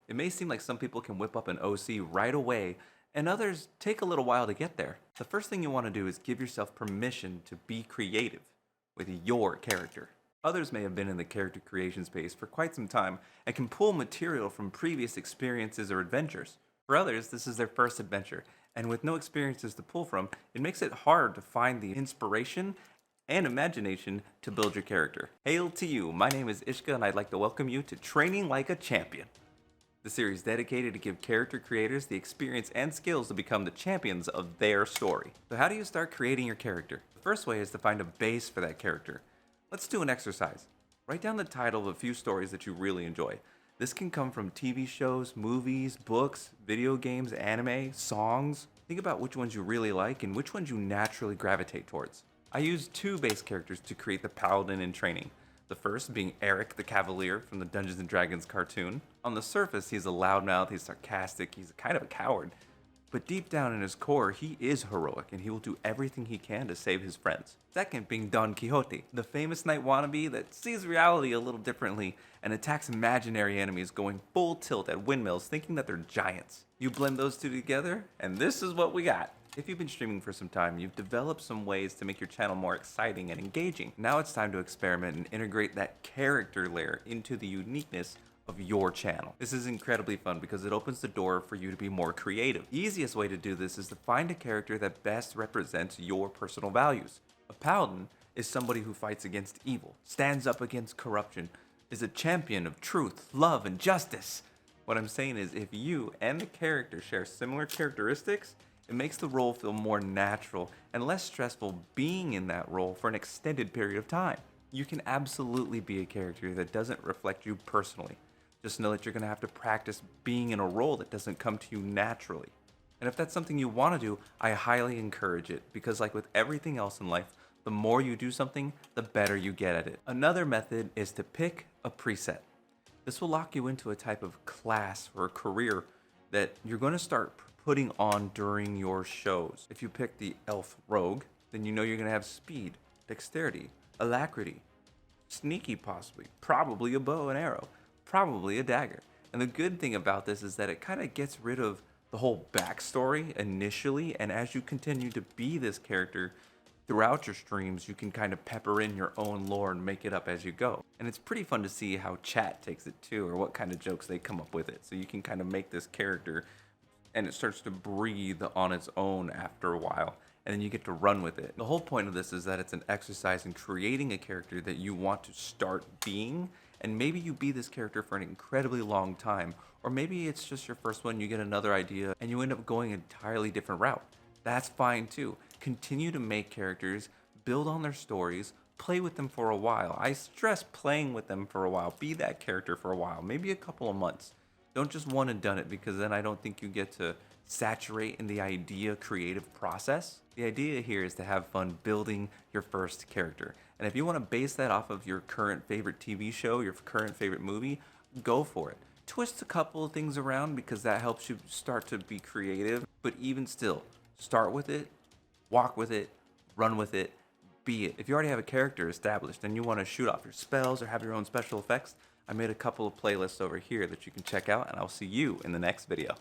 It may seem like some people can whip up an OC right away, and others take a little while to get there. The first thing you want to do is give yourself permission to be creative with your character. Others may have been in the character creation space for quite some time and can pull material from previous experiences or adventures. For others, this is their first adventure, and with no experiences to pull from, it makes it hard to find the inspiration and imagination to build your character. Hail to you, my name is Ishka, and I'd like to welcome you to Training Like a Champion, the series dedicated to give character creators the experience and skills to become the champions of their story. So how do you start creating your character? The first way is to find a base for that character. Let's do an exercise. Write down the title of a few stories that you really enjoy. This can come from TV shows, movies, books, video games, anime, songs. Think about which ones you really like and which ones you naturally gravitate towards. I used two base characters to create the Paladin in training. The first being Eric the Cavalier from the Dungeons & Dragons cartoon. On the surface, he's a loudmouth, he's sarcastic, he's kind of a coward. But deep down in his core, he is heroic and he will do everything he can to save his friends. Second being Don Quixote, the famous knight wannabe that sees reality a little differently and attacks imaginary enemies going full tilt at windmills thinking that they're giants. You blend those two together and this is what we got. If you've been streaming for some time, you've developed some ways to make your channel more exciting and engaging. Now it's time to experiment and integrate that character layer into the uniqueness of your channel. This is incredibly fun because it opens the door for you to be more creative. The easiest way to do this is to find a character that best represents your personal values. A paladin is somebody who fights against evil, stands up against corruption, is a champion of truth, love, and justice. What I'm saying is if you and the character share similar characteristics, it makes the role feel more natural and less stressful being in that role for an extended period of time. You can absolutely be a character that doesn't reflect you personally. Just know that you're going to have to practice being in a role that doesn't come to you naturally. And if that's something you want to do, I highly encourage it because like with everything else in life, the more you do something, the better you get at it. Another method is to pick a preset. This will lock you into a type of class or a career that you're going to start putting on during your shows. If you pick the elf rogue, then you know you're going to have speed, dexterity, alacrity, sneaky possibly, probably a bow and arrow, probably a dagger. And the good thing about this is that it kind of gets rid of the whole backstory initially, and as you continue to be this character throughout your streams, you can kind of pepper in your own lore and make it up as you go. And it's pretty fun to see how chat takes it too, or what kind of jokes they come up with it. So you can kind of make this character and it starts to breathe on its own after a while, and then you get to run with it. The whole point of this is that it's an exercise in creating a character that you want to start being, and maybe you be this character for an incredibly long time, or maybe it's just your first one, you get another idea, and you end up going an entirely different route. That's fine too. Continue to make characters, build on their stories, play with them for a while. I stress playing with them for a while. Be that character for a while, maybe a couple of months. Don't just one and done it, because then I don't think you get to saturate in the idea creative process. The idea here is to have fun building your first character. And if you want to base that off of your current favorite TV show, your current favorite movie, go for it. Twist a couple of things around because that helps you start to be creative. But even still, start with it, walk with it, run with it, be it. If you already have a character established and you want to shoot off your spells or have your own special effects, I made a couple of playlists over here that you can check out, and I'll see you in the next video.